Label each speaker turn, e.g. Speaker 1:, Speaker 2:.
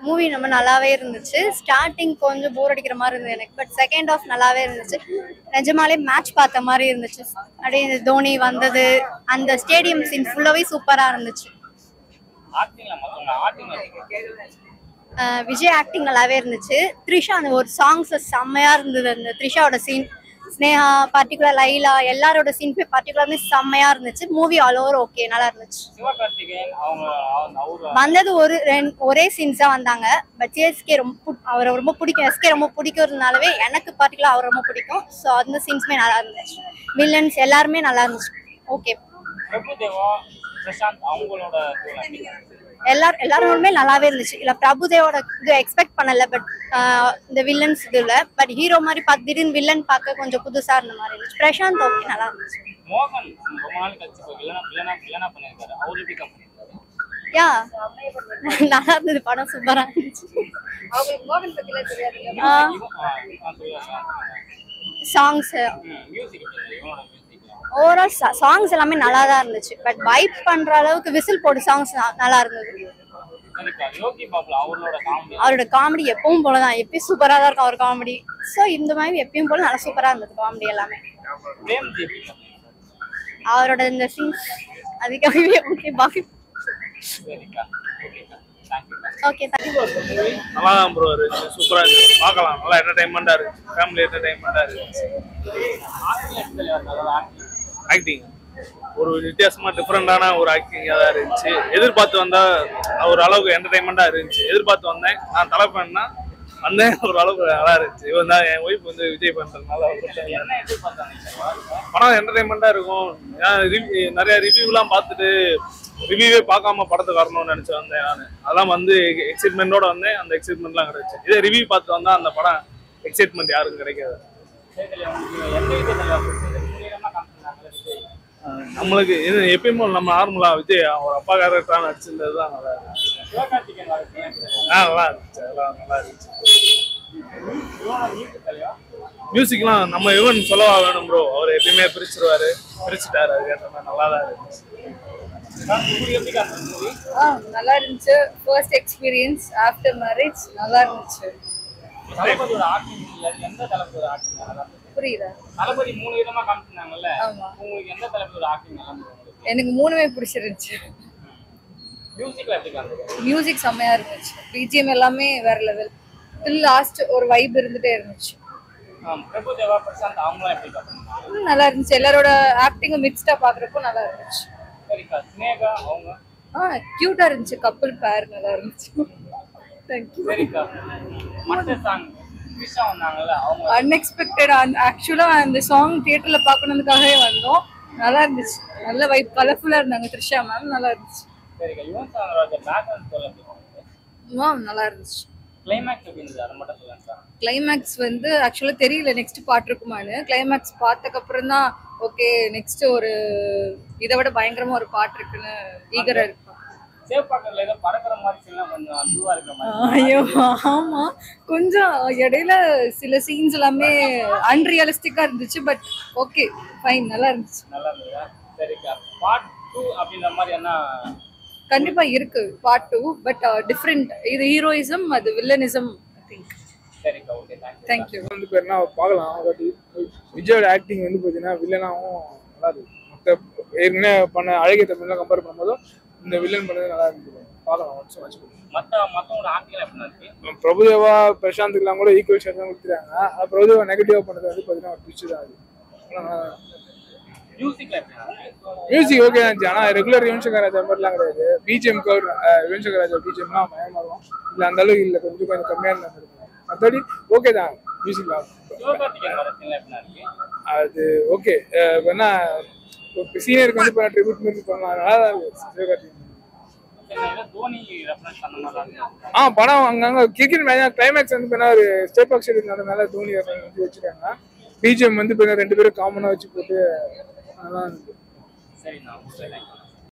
Speaker 1: Movie நம்ம நல்லாவே இருந்துச்சு. ஸ்டார்டிங் கொஞ்சம் போர் அடிக்கிற மாதிரி இருந்தது எனக்கு. பட் செகண்ட் ஆஃப் நல்லாவே இருந்துச்சு. நிஜமாலே மேட்ச் பார்த்த மாதிரி இருந்துச்சு. அப்படியே இந்த தோனி வந்தது, அந்த ஸ்டேடியம் சீன் ஃபுல்லாவே சூப்பரா இருந்துச்சு. விஜய் ஆக்டிங் நல்லாவே இருந்துச்சு. த்ரிஷா அந்த ஒரு சாங்ஸ் செம்மையா இருந்தது. அந்த த்ரிஷாவோட சீன், ஸ்னேஹா பர்டிகுலர், லைலா எல்லாரோட சீன் போய் பர்டிகுலர்லி செம்மையா இருந்துச்சு. மூவி ஆல் ஓவர் ஓகே, நல்லா இருந்துச்சு. வந்தது ஒரே சீன்ஸ் தான் வந்தாங்க. பட் சிஎஸ்கே அவரை ரொம்ப பிடிக்கும், எஸ்கே ரொம்ப பிடிக்கிறதுனாலவே எனக்கு பர்டிகுலர் அவர் ரொம்ப பிடிக்கும். ஸோ அந்த சீன்ஸுமே நல்லா இருந்துச்சு. வில்லன்ஸ் எல்லாருமே நல்லா இருந்துச்சு. ஓகே. எல்லாருமே நல்லாவே இருந்துச்சு. இல்ல பிரபுதேவோட இது எக்ஸ்பெக்ட் பண்ணல. பட் இந்த வில்லன்ஸ் இதுல பட் ஹீரோ மாதிரி பார்த்து திடீர்னு வில்லன் பார்க்க கொஞ்சம் புதுசா இருந்த மாதிரி இருந்துச்சு. பிரசாந்த் ஓகே, நல்லா இருந்துச்சு. யா நல்லா இருந்தது, படம் சூப்பரா இருந்துச்சு. சாங்ஸ் ஓவரால் சாங்ஸ் எல்லாமே நல்லா தான் இருந்துச்சு. பட் வைப் பண்ற அளவுக்கு விசில் போடு சாங்ஸ் நல்லா இருந்தது. அவரோட காமெடி எப்பவும் போலதான், எப்பயும் சூப்பரா தான் இருக்கும் அவர் காமெடி. ஸோ இந்த மாதிரி எப்பயும் போல நல்லா சூப்பரா இருந்தது காமெடி எல்லாமே. அவரோட இந்த சீன்ஸ் அதுக்காகவே ஓகே பாய். ஓகே,
Speaker 2: நல்லா தான் ப்ரோ இருக்கு, சூப்பரா இருக்கு, பார்க்கலாம். நல்லா என்டர்டைன்மெண்டா இருக்கு, ஃபேமிலி என்டர்டைன்மெண்டா இருக்கு. ஆக்டிங் ஒரு வித்தியாசமா டிஃப்ரெண்டான ஒரு ஆக்டிங்கா தான் இருந்துச்சு. எதிர்பார்த்து வந்தா ஒரு அளவுக்கு என்டர்டைன்மெண்டா இருந்துச்சு. எதிர்பார்த்து வந்தேன், நான் தலை பண்ணா வந்தேன், ஒரு அளவுக்கு நல்லா இருந்துச்சு. இவன் தான் என் ஒய்ஃப் வந்து விஜய் பண்றதுனால படம் என்டர்டைன்மெண்டா இருக்கும். நிறைய ரிவ்யூலாம் பார்த்துட்டு ரிவ்யூவே பார்க்காம படத்துக்கு வரணும்னு நினைச்சு வந்தேன் நான். அதெல்லாம் வந்து எக்ஸைட்மெண்டோட வந்தேன், அந்த எக்ஸைட்மெண்ட்லாம் கிடைச்சு. இதே ரிவ்யூ பார்த்து வந்தா அந்த படம் எக்ஸைட்மெண்ட் யாருக்கும் கிடைக்காது. நம்மளுக்கு இது எப்பயுமே நம்ம நார்மலா விஜய் ஒரு அப்பா கேரக்டரா நடிச்சிருந்தது தான் நல்லா இருந்துச்சு. நல்லா இருந்துச்சு, அதெல்லாம் நல்லா இருந்துச்சு. மியூசிக்லாம் நம்ம யுவன் சொல்லவா வேணும் ப்ரோ, அவர் எப்பயுமே பிரிச்சுட்டாரு, அதுக்கேற்ற மாதிரி நல்லா தான் இருந்துச்சு.
Speaker 3: நல்லா இருந்துச்சு. ஃபர்ஸ்ட் எக்ஸ்பீரியன்ஸ் ஆஃப்டர் மேரேஜ் நல்லா இருந்துச்சு. புரியுதா? தளபதி 3 விதமா காமிச்சாங்கல்ல, உங்களுக்கு எந்த தளபதியோட ஆக்டிங் நல்லா இருந்துச்சு? எனக்கு மூணுமே பிடிச்சிருந்துச்சு. மியூசிக்ல எப்படி இருந்துச்சு? மியூசிக் செமையா இருந்துச்சு. பிஜிஎம் எல்லாமே வேற லெவல். டில் லாஸ்ட் ஒரு வைப் இருந்துட்டே இருந்துச்சு. பிரபுதேவா, பிரசாந்த் அவங்கலாம் எப்படி காமிச்சாங்க? நல்லா இருந்துச்சு. எல்லாரோட ஆக்டிங்கும் மிக்ஸ்டா பாக்குறப்போ நல்லா இருந்துச்சு. சரிக்கா. ஸ்னேகா அவங்க கியூட்டா இருந்துச்சு. கப்பிள் பேர் நல்லா இருந்துச்சு. Thank you. சரிக்கா. மற்ற சாங் த்ரிஷா வந்தாங்கல, அவங்க அன்எக்ஸ்பெக்டட். ஆக்சுவலா அந்த சாங் தியேட்டர்ல பார்க்கணும்னுக்காகவே வந்தோம். நல்லா இருந்துச்சு. நல்ல வைப், கலர்ஃபுல்லா இருந்தாங்க த்ரிஷா மேம். நல்லா இருந்துச்சு. சரிக்கா. யுவன் சாங்கரோட பேக்ரவுண்ட் ஸ்கோர் எப்படி இருந்துச்சு? நல்லா இருந்துச்சு. கிளைமாக்ஸ் எப்படி இருந்துச்சு? அத மட்டும் சொல்லுங்க. கிளைமாக்ஸ் வந்து ஆக்சுவலா தெரியல நெக்ஸ்ட் பார்ட் இருக்குமான்னு. கிளைமாக்ஸ் பார்த்ததுக்கு அப்புறம் தான் ஓகே நெக்ஸ்ட் ஒரு இதை விட பயங்கரமா ஒரு பார்ட் இருக்குன்னு ஈகரா இருக்கு. ஐயோ ஆமா, கொஞ்சம் இடையில சில சீன்ஸ் எல்லாமே அன்ரியலிஸ்டிக்கா இருந்துச்சு. பட் ஓகே ஃபைன், நல்லா இருந்துச்சு. கண்டிப்பா இருக்கு பார்ட் 2. But different. இது ஹீரோயிசம், அது வில்லனிசம். தேங்க்யூ.
Speaker 4: வந்து பேர்னா பார்க்கலாம். விஜயோட ஆக்டிங் வந்து பார்த்தீங்கன்னா வில்லனாகவும் நல்லா இருக்கு. மற்ற ஏற்கனவே பண்ண அழகிய தமிழ்லாம் கம்பேர் பண்ணும்போதும் இந்த வில்லன் பண்ணது நல்லா இருந்துச்சு. பார்க்கலாம். பிரபுதேவா பிரசாந்த்லாம் கூட ஈக்குவல் ஷேர் தான் கொடுத்துருக்காங்க. ஆனால் பிரபுதேவா நெகட்டிவா பண்ணது வந்து பார்த்தீங்கன்னா ஒரு ட்விஸ்ட் தான். அது மியூசிக் ஓகே இருந்துச்சு. ஆனால் ரெகுலர் யுவன் சங்கர் ராஜா மாதிரிலாம் கிடையாது. பிஜிஎம் யுவன் சங்கர் ராஜா பிஜிஎம்லாம் பயமா இருக்கும். இல்லை அந்த அளவுக்கு இல்லை, கொஞ்சம் கம்மியாக இருந்தாங்க. மற்றபடி ஓகே தான் மியூசிக்லாம். அது ஓகே. என்ன சீனியருக்கு வந்து இப்போ ட்ரிபியூட் மியூசிக் பண்ணலாம், நல்லா தான் இருக்கு சிவகார்த்திகேயன். படம் அங்கங்க கிரிக்கெட் மேட்ச் கிளைமேக்ஸ் வந்து இப்போ ஒரு ஸ்டெப் ஆக்ஷன் இருந்ததுனால தோனி வந்து வச்சுருக்காங்க. பிஜிஎம் வந்து இப்போ 2 பேரும் காமனாக வச்சு போட்டு நல்லா இருக்கு.